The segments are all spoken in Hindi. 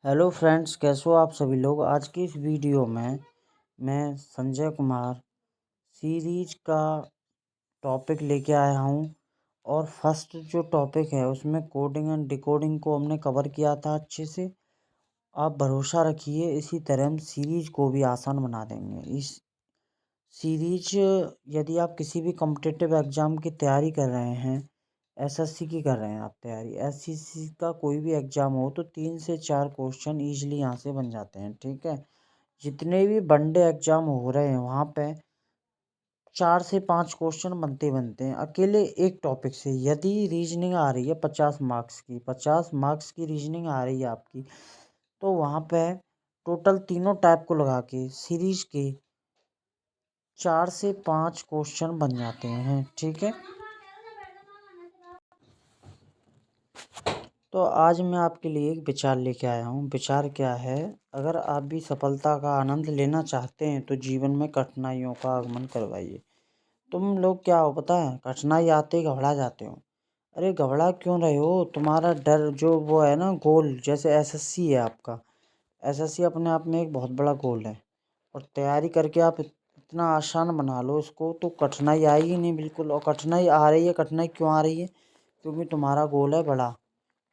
हेलो फ्रेंड्स, कैसे हो आप सभी लोग। आज की इस वीडियो में मैं संजय कुमार सीरीज का टॉपिक लेके आया हूँ। और फर्स्ट जो टॉपिक है उसमें कोडिंग एंड डिकोडिंग को हमने कवर किया था अच्छे से। आप भरोसा रखिए, इसी तरह हम सीरीज को भी आसान बना देंगे। इस सीरीज, यदि आप किसी भी कॉम्पिटिटिव एग्ज़ाम की तैयारी कर रहे हैं, एसएससी की कर रहे हैं आप तैयारी, एसएससी का कोई भी एग्ज़ाम हो, तो 3 से 4 क्वेश्चन ईजिली यहाँ से बन जाते हैं। ठीक है, जितने भी वनडे एग्ज़ाम हो रहे हैं वहाँ पे 4 से 5 क्वेश्चन बनते हैं अकेले एक टॉपिक से। यदि रीजनिंग आ रही है 50 मार्क्स की रीजनिंग आ रही है आपकी, तो वहाँ पे टोटल तीनों टाइप को लगा के सीरीज के 4 से 5 क्वेश्चन बन जाते हैं। ठीक है, तो आज मैं आपके लिए एक विचार लेके आया हूँ। विचार क्या है, अगर आप भी सफलता का आनंद लेना चाहते हैं तो जीवन में कठिनाइयों का आगमन करवाइए। तुम लोग क्या हो पता है, कठिनाई आते ही घबरा जाते हो। अरे घबरा क्यों रहे हो, तुम्हारा डर जो वो है ना, गोल जैसे एसएससी है आपका। एसएससी अपने आप में एक बहुत बड़ा गोल है, और तैयारी करके आप इतना आसान बना लो इसको तो कठिनाई आएगी नहीं बिल्कुल। और कठिनाई आ रही है, कठिनाई क्यों आ रही है, क्योंकि तुम्हारा गोल है बड़ा।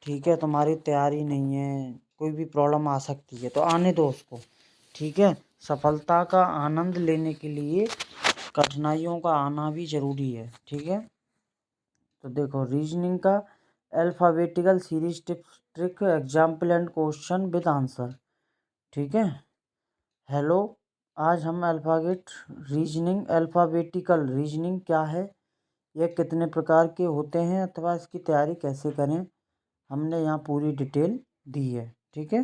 ठीक है, तुम्हारी तैयारी नहीं है, कोई भी प्रॉब्लम आ सकती है तो आने दो उसको। ठीक है, सफलता का आनंद लेने के लिए कठिनाइयों का आना भी ज़रूरी है। ठीक है, तो देखो रीजनिंग का alphabetical series tips trick example and question with answer. ठीक है, हेलो, आज हम अल्फ़ाबेटिकल रीजनिंग क्या है, यह कितने प्रकार के होते हैं अथवा इसकी तैयारी कैसे करें, हमने यहाँ पूरी डिटेल दी है। ठीक है,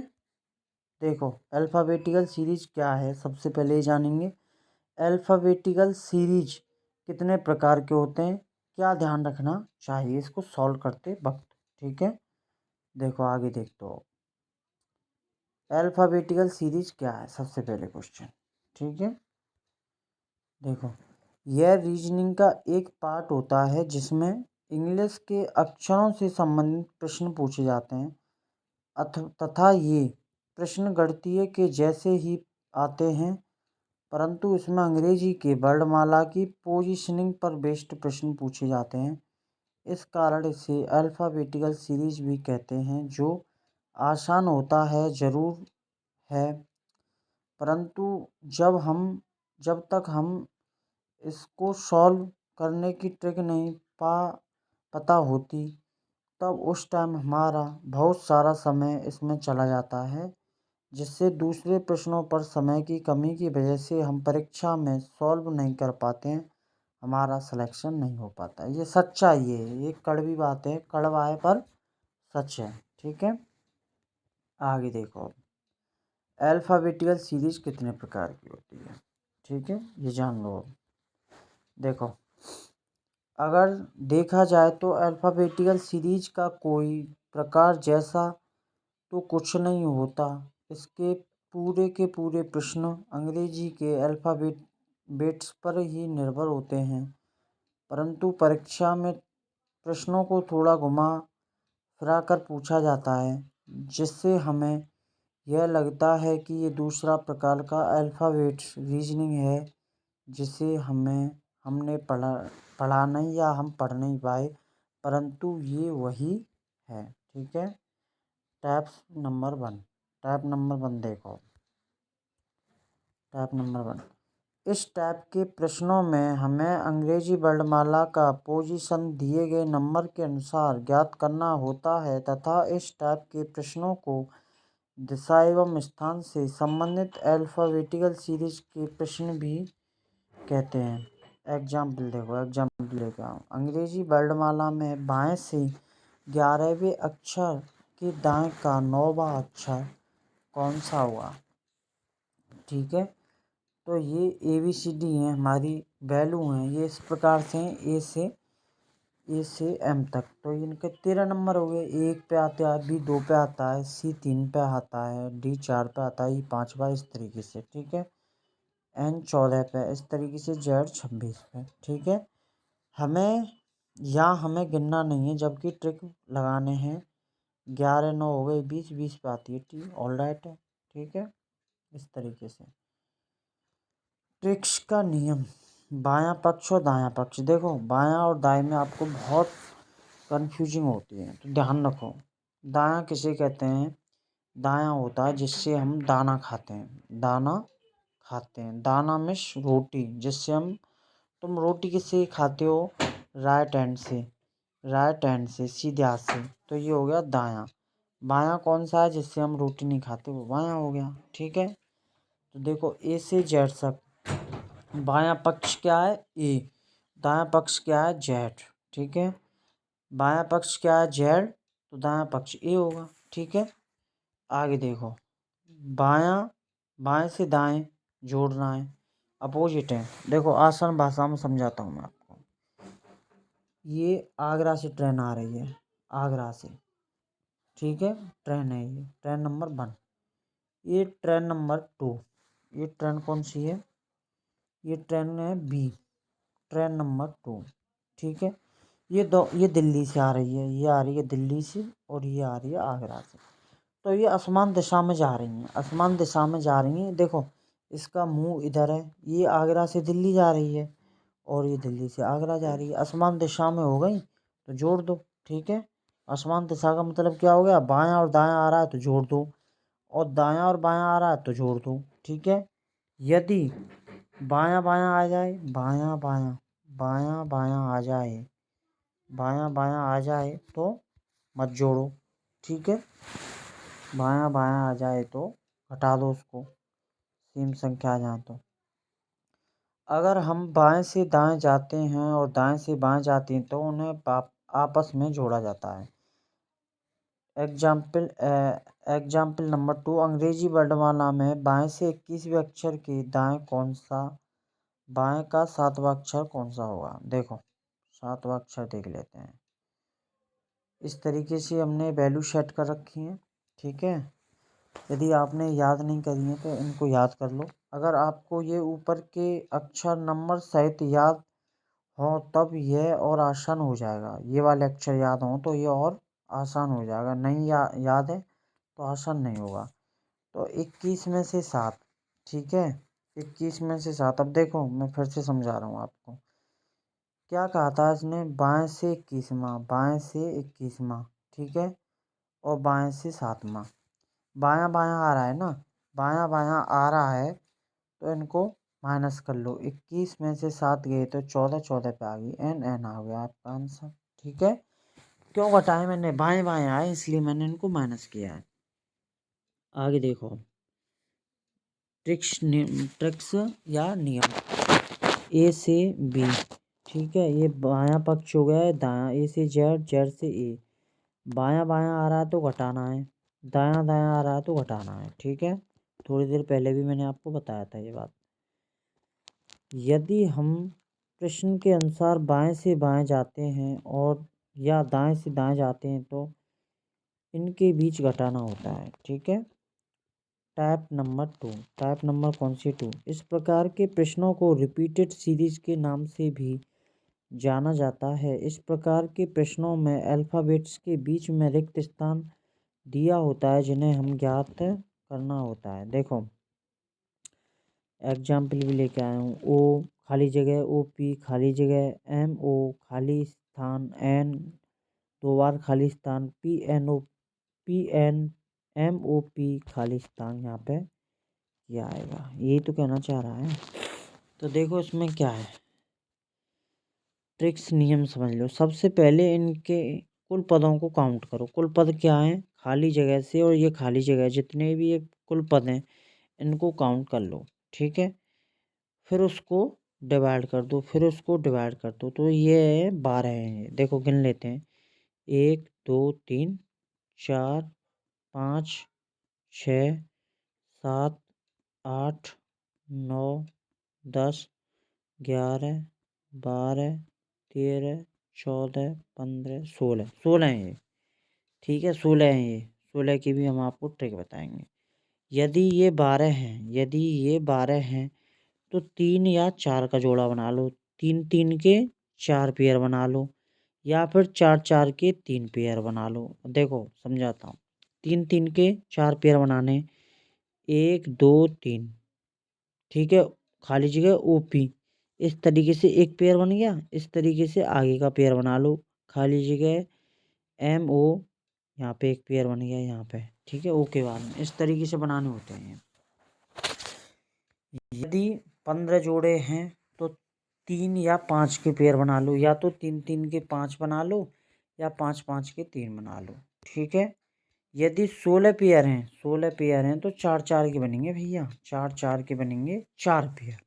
देखो अल्फ़ाबेटिकल सीरीज क्या है, सबसे पहले ये जानेंगे। अल्फ़ाबेटिकल सीरीज कितने प्रकार के होते हैं, क्या ध्यान रखना चाहिए इसको सॉल्व करते वक्त। ठीक है, देखो आगे देखते हो अल्फ़ाबेटिकल सीरीज क्या है, सबसे पहले क्वेश्चन। ठीक है, देखो यह रीजनिंग का एक पार्ट होता है जिसमें इंग्लिश के अक्षरों से संबंधित प्रश्न पूछे जाते हैं तथा ये प्रश्न गणितीय के जैसे ही आते हैं, परंतु इसमें अंग्रेजी के वर्णमाला की पोजीशनिंग पर बेस्ड प्रश्न पूछे जाते हैं। इस कारण इसे अल्फ़ाबेटिकल सीरीज भी कहते हैं, जो आसान होता है ज़रूर है, परंतु जब तक हम इसको सॉल्व करने की ट्रिक नहीं पता होती, तब उस टाइम हमारा बहुत सारा समय इसमें चला जाता है, जिससे दूसरे प्रश्नों पर समय की कमी की वजह से हम परीक्षा में सॉल्व नहीं कर पाते हैं, हमारा सिलेक्शन नहीं हो पाता। ये सच्चाई है, ये कड़वी बात है, कड़वा है पर सच है। ठीक है, आगे देखो अल्फ़ाबेटिकल सीरीज कितने प्रकार की होती है। ठीक है, ये जान लो। देखो अगर देखा जाए तो अल्फ़ाबेटिकल सीरीज का कोई प्रकार जैसा तो कुछ नहीं होता। इसके पूरे के पूरे प्रश्न अंग्रेजी के अल्फ़ाबेट्स पर ही निर्भर होते हैं, परंतु परीक्षा में प्रश्नों को थोड़ा घुमा फिरा कर पूछा जाता है, जिससे हमें यह लगता है कि ये दूसरा प्रकार का अल्फ़ाबेट रीजनिंग है, जिसे हमने पढ़ा नहीं या हम पढ़ नहीं पाए, परंतु ये वही है। ठीक है, टाइप नंबर वन देखो। टाइप नंबर वन, इस टाइप के प्रश्नों में हमें अंग्रेजी वर्णमाला का पोजीशन दिए गए नंबर के अनुसार ज्ञात करना होता है तथा इस टाइप के प्रश्नों को दिशा एवं स्थान से संबंधित अल्फ़ाबेटिकल सीरीज के प्रश्न भी कहते हैं। एग्जाम्पल लेकर आओ। अंग्रेजी वर्णमाला में बाएं से 11वें अक्षर के दाएं का 9वां अक्षर कौन सा हुआ। ठीक है, तो ये ABCD हैं, हमारी वैल्यू हैं, ये इस प्रकार से हैं, ए से M तक। तो इनके 13 नंबर हो गए। 1 पे आता है, B 2 पे आता है, C 3 पे आता है, D 4 पे आता है, E 5वां, इस तरीके से। ठीक है, N 14 पे, इस तरीके से Z 26 पे। ठीक है, हमें गिनना नहीं है, जबकि ट्रिक लगाने हैं 11 9 हो गए 20, 20 पे आती है टी। ऑल राइट है, ठीक है। इस तरीके से ट्रिक्स का नियम, बायां पक्ष और दायां पक्ष। देखो बायां और दाएं में आपको बहुत कंफ्यूजिंग होती है, तो ध्यान रखो। दायां किसे कहते हैं? दायां होता है जिससे हम दाना खाते हैं, दाना खाते हैं। दाना मिस रोटी, जिससे हम, तुम रोटी किससे खाते हो? राइट हैंड से, राइट हैंड से, सीधे हाथ से। तो ये हो गया दायां। बायां कौन सा है जिससे हम रोटी नहीं खाते? वो बायां हो गया, ठीक है। तो देखो ए से जेड तक बायां पक्ष क्या है? ए। दायां पक्ष क्या है? जेड, ठीक है। बायां पक्ष क्या है? जेड, तो दायां पक्ष ए होगा, ठीक है। आगे देखो, बायां, बाएं से दाएं जोड़ना है, अपोजिट है। देखो आसान भाषा में समझाता हूँ मैं आपको। ये आगरा से ट्रेन आ रही है, आगरा से, ठीक है। ट्रेन है ये, ट्रेन नंबर 1। ये ट्रेन नंबर 2, ये ट्रेन कौन सी है? ये ट्रेन है बी, ट्रेन नंबर 2, ठीक है। ये दिल्ली से आ रही है, ये आ रही है दिल्ली से, और ये आ रही है आगरा से। तो ये असमान दिशा में जा रही हैं, असमान दिशा में जा रही हैं। देखो इसका मुंह इधर है, ये आगरा से दिल्ली जा रही है, और ये दिल्ली से आगरा जा रही है। असमान दिशा में हो गई तो जोड़ दो, ठीक है। असमान दिशा का मतलब क्या हो गया? बायां और दायां आ रहा है तो जोड़ दो, और दायां और बायां आ रहा है तो जोड़ दो, ठीक है। यदि बायां बायां आ जाए, बायां बायां, बायां बायां आ जाए, बायां बायां आ जाए तो मत जोड़ो, ठीक है। बायां बायां आ जाए तो हटा दो उसको, सेम संख्या आ जाए तो। अगर हम बाएं से दाएं जाते हैं और दाएं से बाएं जाते हैं तो उन्हें आपस में जोड़ा जाता है। एग्जाम्पल एग्जाम्पल नंबर 2, अंग्रेजी वर्णमाला में बाएं से 21वें अक्षर के दाएं कौन सा, बाएं का 7वां अक्षर कौन सा होगा? देखो 7वां अक्षर देख लेते हैं। इस तरीके से हमने वैल्यू सेट कर रखी है, ठीक है। यदि आपने याद नहीं करी है तो इनको याद कर लो। अगर आपको ये ऊपर के अक्षर नंबर सहित याद हो तब यह और आसान हो जाएगा। ये वाले अक्षर याद हों तो ये और आसान हो जाएगा, नहीं याद है तो आसान नहीं होगा। तो 21 में से 7, ठीक है। 21 में से 7, अब देखो मैं फिर से समझा रहा हूँ आपको। क्या कहा था इसने? बाएं से 21वां, बाएं से 21वां, ठीक है, और बाएं से 7वां। बायां बायां आ रहा है ना, बायां बायां आ रहा है तो इनको माइनस कर लो। 21 में से 7 गए तो 14, 14 पे आ गई, एन आ गया आपका आंसर, ठीक है। क्यों घटाए मैंने? बाएं बाएं आए इसलिए मैंने इनको माइनस किया है। आगे देखो, ट्रिक्स या नियम, ए से बी, ठीक है। ये बायां पक्ष हो गया है, दायां ए से जेड, जेड से ए। बायां बायां आ रहा है तो घटाना है, दायां दायां आ रहा है तो घटाना है, ठीक है। थोड़ी देर पहले भी मैंने आपको बताया था ये बात। यदि हम प्रश्न के अनुसार बाएं से बाएं जाते हैं और या दाएं से दाएं जाते हैं तो इनके बीच घटाना होता है, ठीक है। टाइप नंबर 2, टाइप नंबर कौन सी 2? इस प्रकार के प्रश्नों को रिपीटेड सीरीज के नाम से भी जाना जाता है। इस प्रकार के प्रश्नों में अल्फ़ाबेट्स के बीच में रिक्त स्थान दिया होता है जिन्हें हम ज्ञात करना होता है। देखो एग्जाम्पल भी लेके आया हूँ। ओ खाली जगह, ओ पी खाली जगह, एम ओ खाली स्थान, एन 2 बार खाली स्थान, P N O, P N M O P खाली स्थान, यहाँ पे क्या आएगा? यही तो कहना चाह रहा है। तो देखो इसमें क्या है, ट्रिक्स नियम समझ लो। सबसे पहले इनके कुल पदों को काउंट करो। कुल पद क्या है? खाली जगह से और ये खाली जगह, जितने भी ये कुल पद हैं इनको काउंट कर लो, ठीक है। फिर उसको डिवाइड कर दो, फिर उसको डिवाइड कर दो, तो ये 12 हैं। देखो गिन लेते हैं, 1 2 3 4 5 6 7 8 9 10 11 12 13 14 15 16, 16 हैं ये, ठीक है। 16 हैं ये, 16 की भी हम आपको ट्रिक बताएंगे। यदि ये 12 हैं, यदि ये 12 हैं तो 3 या 4 का जोड़ा बना लो, 3 3 के 4 पेयर बना लो, या फिर 4-4 के 3 पेयर बना लो। देखो समझाता हूँ, 3-3 के 4 पेयर बनाने, 1 2 3, ठीक है, खाली जगह OP। इस तरीके से एक पेयर बन गया। इस तरीके से आगे का पेयर बना लो, खाली जगह MO, यहाँ पे एक पेयर बन गया यहाँ पे, ठीक है, O के बाद में इस तरीके से बनाने होते हैं। यदि 15 जोड़े हैं तो 3 या 5 के पेयर बना लो, या तो 3-3 के 5 बना लो या 5-5 के 3 बना लो, ठीक है। यदि 16 पेयर हैं, 16 पेयर हैं तो 4-4 के बनेंगे भैया, 4-4 के बनेंगे 4 पेयर,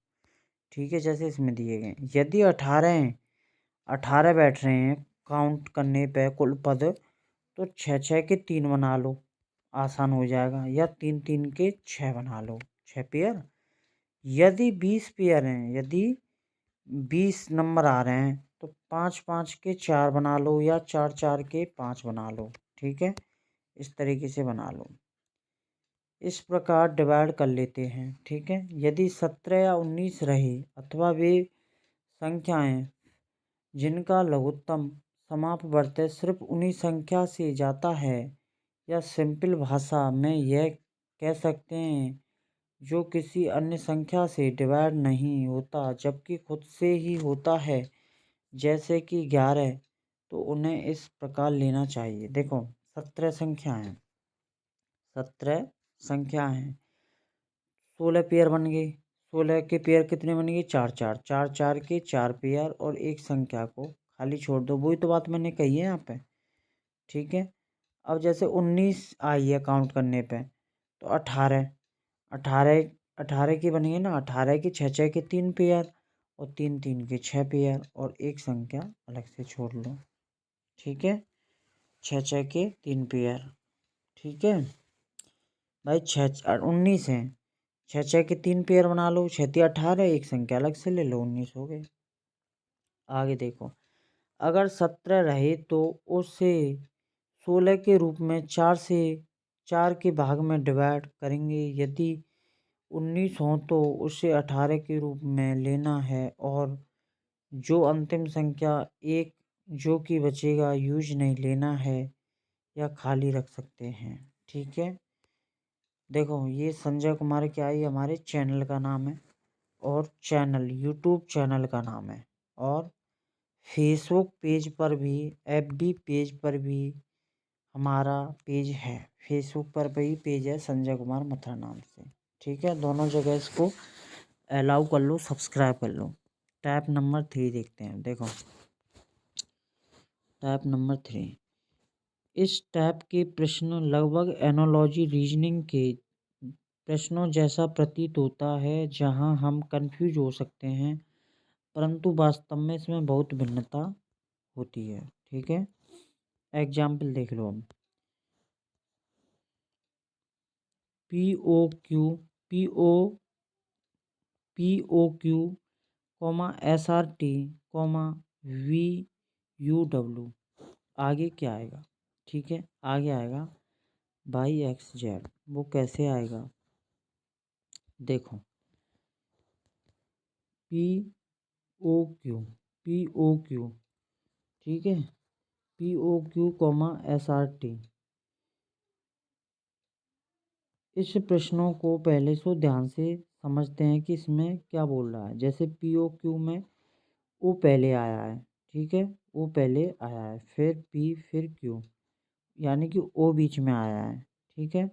ठीक है, जैसे इसमें दिए गए। यदि 18 हैं, 18 बैठ रहे हैं काउंट करने पे कुल पद, तो 6-6 के 3 बना लो, आसान हो जाएगा, या 3-3 के 6 बना लो, 6 पेयर। यदि 20 पेयर हैं, यदि 20 नंबर आ रहे हैं तो 5-5 के 4 बना लो या 4-4 के 5 बना लो, ठीक है, इस तरीके से बना लो। इस प्रकार डिवाइड कर लेते हैं, ठीक है। यदि 17 या 19 रहे अथवा वे संख्याएं जिनका लघुत्तम समापवर्त्य सिर्फ उन्हीं संख्या से जाता है, या सिंपल भाषा में यह कह सकते हैं जो किसी अन्य संख्या से डिवाइड नहीं होता जबकि खुद से ही होता है, जैसे कि 11, तो उन्हें इस प्रकार लेना चाहिए। देखो 17 संख्या हैं, 17 संख्या हैं, 16 पेयर बन गए। 16 के पेयर कितने बन गए? 4-4, 4-4 के 4 पेयर और एक संख्या को खाली छोड़ दो। वही तो बात मैंने कही है यहाँ पे, ठीक है। अब जैसे 19 आई है काउंट करने पे, तो 18, 18 18 की बनेंगे ना, 18 के 6-6 के 3 पेयर और 3-3 के 6 पेयर और एक संख्या अलग से छोड़ लो, ठीक है, 6-6 के 3 पेयर, ठीक है भाई। 19 हैं, 6-6 के 3 पेयर बना लो, 6-18, एक संख्या अलग से ले लो, 19 हो गए। आगे देखो, अगर 17 रहे तो उसे 16 के रूप में 4 से 4 के भाग में डिवाइड करेंगे। यदि 19 हो तो उसे 18 के रूप में लेना है और जो अंतिम संख्या एक जो कि बचेगा यूज नहीं लेना है या खाली रख सकते हैं, ठीक है। देखो ये संजय कुमार क्या है, हमारे चैनल का नाम है, और चैनल यूट्यूब चैनल का नाम है, और फेसबुक पेज पर भी, FB पेज पर भी हमारा पेज है। फेसबुक पर भी पेज है संजय कुमार मथुरा नाम से, ठीक है। दोनों जगह इसको अलाउ कर लो, सब्सक्राइब कर लो। टैब नंबर 3 देखते हैं। देखो टैब नंबर 3, इस टैब के प्रश्न लगभग एनालॉजी रीजनिंग के प्रश्नों जैसा प्रतीत होता है, जहां हम कंफ्यूज हो सकते हैं, परंतु वास्तव में इसमें बहुत भिन्नता होती है, ठीक है। एग्जाम्पल देख लो हम, POQ, POQ, SRT, VUW, आगे क्या आएगा, ठीक है, आगे आएगा बाई XZ। वो कैसे आएगा? देखो POQ, ठीक है, POQ, SRT। इस प्रश्नों को पहले से ध्यान से समझते हैं कि इसमें क्या बोल रहा है। जैसे POQ में O पहले आया है, ठीक है, O पहले आया है, फिर P, फिर Q, यानी कि O बीच में आया है, ठीक है।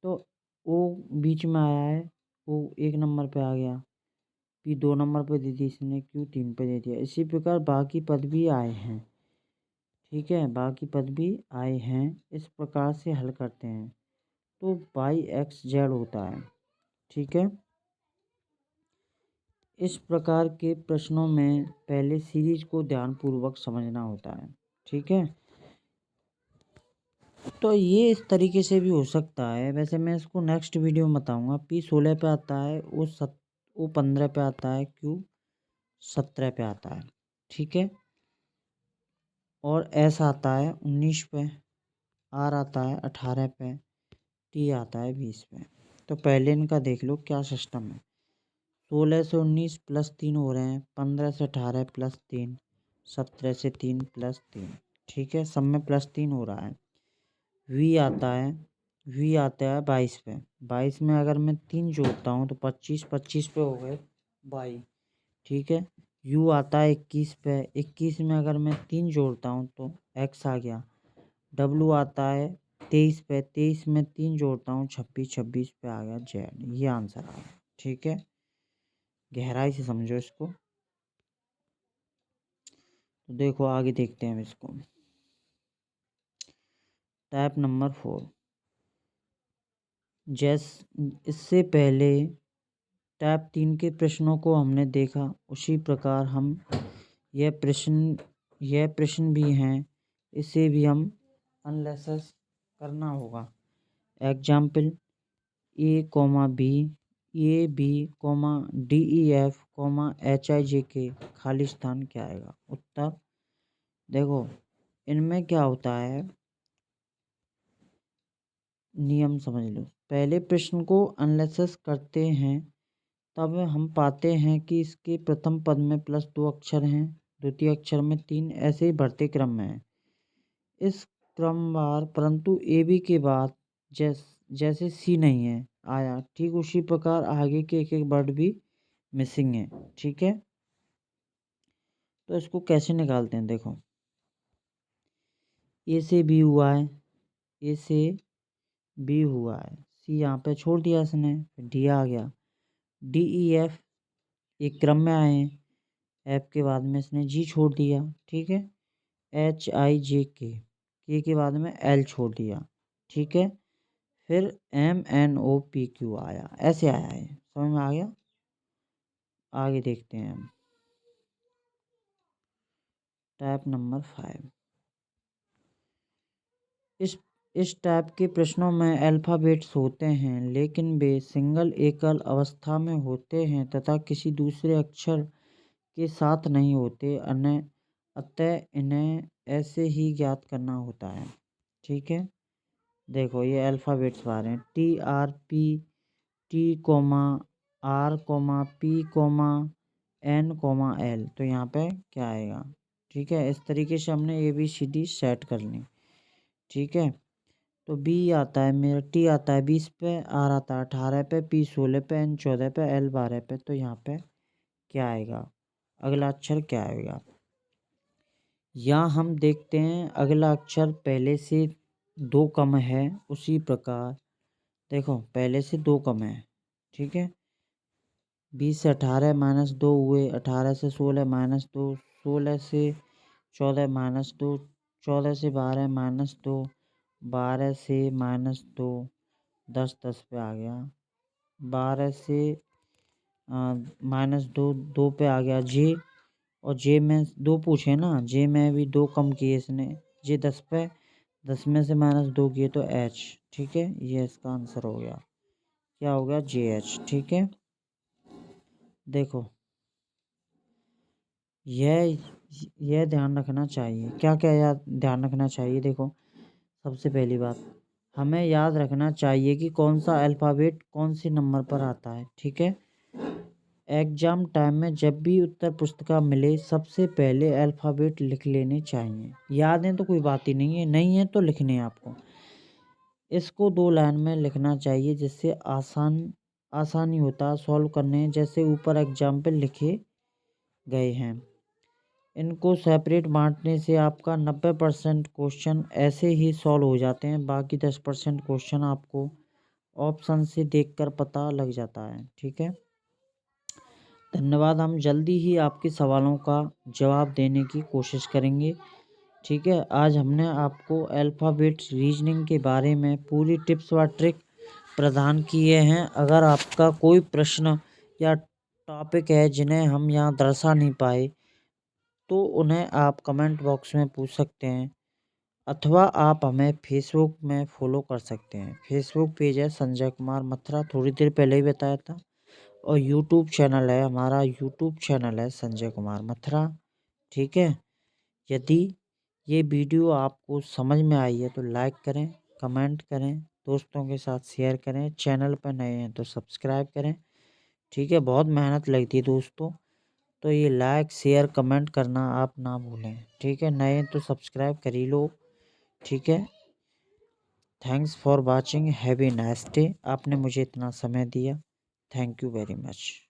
तो O बीच में आया है, O 1 नंबर पे आ गया, P 2 नंबर पे दे दी इसने, Q 3 पे दे दिया। इसी प्रकार बाकी पद भी आए हैं, ठीक है, बाकी पद भी आए हैं। इस प्रकार से हल करते हैं तो बाई XZ होता है, ठीक है। इस प्रकार के प्रश्नों में पहले सीरीज को ध्यानपूर्वक समझना होता है, ठीक है। तो ये इस तरीके से भी हो सकता है। वैसे मैं इसको नेक्स्ट वीडियो में बताऊंगा। P 16 पे आता है, O 15 पे आता है, Q 17 पे आता है, ठीक है, और S आता है 19 पे, R आता है 18 पे, T आता है 20 पे। तो पहले इनका देख लो क्या सिस्टम है। 16 से 19 +3 हो रहे हैं, 15 से 18 +3, 17 से 3 प्लस 3, ठीक है, सब में प्लस 3 हो रहा है। वी आता है 22 पे, 22 में अगर मैं 3 जोड़ता हूँ तो 25, 25 पे हो गए 22, ठीक है। यू आता है 21 पे, 21 में अगर मैं 3 जोड़ता हूँ तो एक्स आ गया। डब्लू आता है 23 पे, 23 में 3 जोड़ता हूँ 26, 26 पे आ गया जेड। ये आंसर आ गया, ठीक है। गहराई से समझो इसको। तो देखो आगे देखते हैं इसको। टाइप नंबर 4, इससे पहले टाइप 3 के प्रश्नों को हमने देखा, उसी प्रकार हम यह प्रश्न भी हैं, इसे भी हम एनालिसिस करना होगा। Example A, B, DEF, HIJK खाली स्थान क्या आएगा? उत्तर देखो इनमें क्या होता है, नियम समझ लो। पहले प्रश्न को एनालिसिस करते हैं तब हम पाते हैं कि इसके प्रथम पद में प्लस 2 अक्षर हैं, द्वितीय अक्षर में 3, ऐसे ही बढ़ते क्रम में है इस क्रमवार, परंतु ए बी के बाद जैसे सी नहीं है आया, ठीक उसी प्रकार आगे के एक एक वर्ड भी मिसिंग है, ठीक है। तो इसको कैसे निकालते हैं? देखो ए से बी हुआ है, ए से बी हुआ है, सी यहाँ पे छोड़ दिया इसने, डी आ गया, डी ई एफ एक क्रम में आए हैं, एफ के बाद में इसने जी छोड़ दिया, ठीक है। HIJK के बाद में एल छोड़ दिया, ठीक है। फिर MNOPQ आया, ऐसे आया है, समझ में आ गया। आगे देखते हैं हम टाइप नंबर 5। इस टाइप के प्रश्नों में अल्फ़ाबेट्स होते हैं, लेकिन वे सिंगल एकल अवस्था में होते हैं तथा किसी दूसरे अक्षर के साथ नहीं होते, अतः इन्हें ऐसे ही ज्ञात करना होता है, ठीक है। देखो ये अल्फ़ाबेट्स आ रहे हैं, TRP, T, R, P, N, L, तो यहाँ पे क्या आएगा, ठीक है। इस तरीके से हमने ABCD सेट कर ली, ठीक है। तो B आता है मेरा, T आता है 20 पे, R आता है 18 पे, P 16 पे, N 14 पे, L 12 पे, तो यहाँ पे क्या आएगा, अगला अक्षर क्या आएगा। यहाँ हम देखते हैं अगला अक्षर पहले से 2 कम है, उसी प्रकार देखो पहले से 2 कम है, ठीक है। 20 से 18 -2 हुए, 18 से 16 -2, 16 से 14 -2, 14 से 12 -2, 12 से -2, 10 10 पे आ गया, 12 से -2 2 पे आ गया जे, और जे में 2 पूछे ना, जे में भी 2 कम किए इसने, जे 10 पे, 10 में से -2 किए तो एच, ठीक है। ये इसका आंसर हो गया, क्या हो गया, JH, ठीक है। देखो यह ध्यान रखना चाहिए, क्या क्या याद ध्यान रखना चाहिए। देखो सबसे पहली बात हमें याद रखना चाहिए कि कौन सा अल्फ़ाबेट कौन से नंबर पर आता है, ठीक है। एग्जाम टाइम में जब भी उत्तर पुस्तिका मिले सबसे पहले अल्फ़ाबेट लिख लेने चाहिए, याद है तो कोई बात ही नहीं है, नहीं है तो लिखने हैं आपको। इसको 2 लाइन में लिखना चाहिए, जिससे आसानी होता है सॉल्व करने, जैसे ऊपर एग्जाम्पल लिखे गए हैं। इनको सेपरेट बांटने से आपका 90% क्वेश्चन ऐसे ही सॉल्व हो जाते हैं, बाकी 10% क्वेश्चन आपको ऑप्शन से देखकर पता लग जाता है, ठीक है। धन्यवाद, हम जल्दी ही आपके सवालों का जवाब देने की कोशिश करेंगे, ठीक है। आज हमने आपको अल्फ़ाबेट्स रीजनिंग के बारे में पूरी टिप्स व ट्रिक प्रदान किए हैं। अगर आपका कोई प्रश्न या टॉपिक है जिन्हें हम यहाँ दर्शा नहीं पाए तो उन्हें आप कमेंट बॉक्स में पूछ सकते हैं, अथवा आप हमें फेसबुक में फॉलो कर सकते हैं। फेसबुक पेज है संजय कुमार मथुरा, थोड़ी देर पहले ही बताया था, और यूट्यूब चैनल है हमारा, यूट्यूब चैनल है संजय कुमार मथुरा, ठीक है। यदि ये वीडियो आपको समझ में आई है तो लाइक करें, कमेंट करें, दोस्तों के साथ शेयर करें, चैनल पर नए हैं तो सब्सक्राइब करें, ठीक है। बहुत मेहनत लगती है दोस्तों, तो ये लाइक शेयर कमेंट करना आप ना भूलें, ठीक है। नए तो सब्सक्राइब कर ही लो, ठीक है। Thanks for watching, have a nice day. आपने मुझे इतना समय दिया, थैंक यू वेरी मच।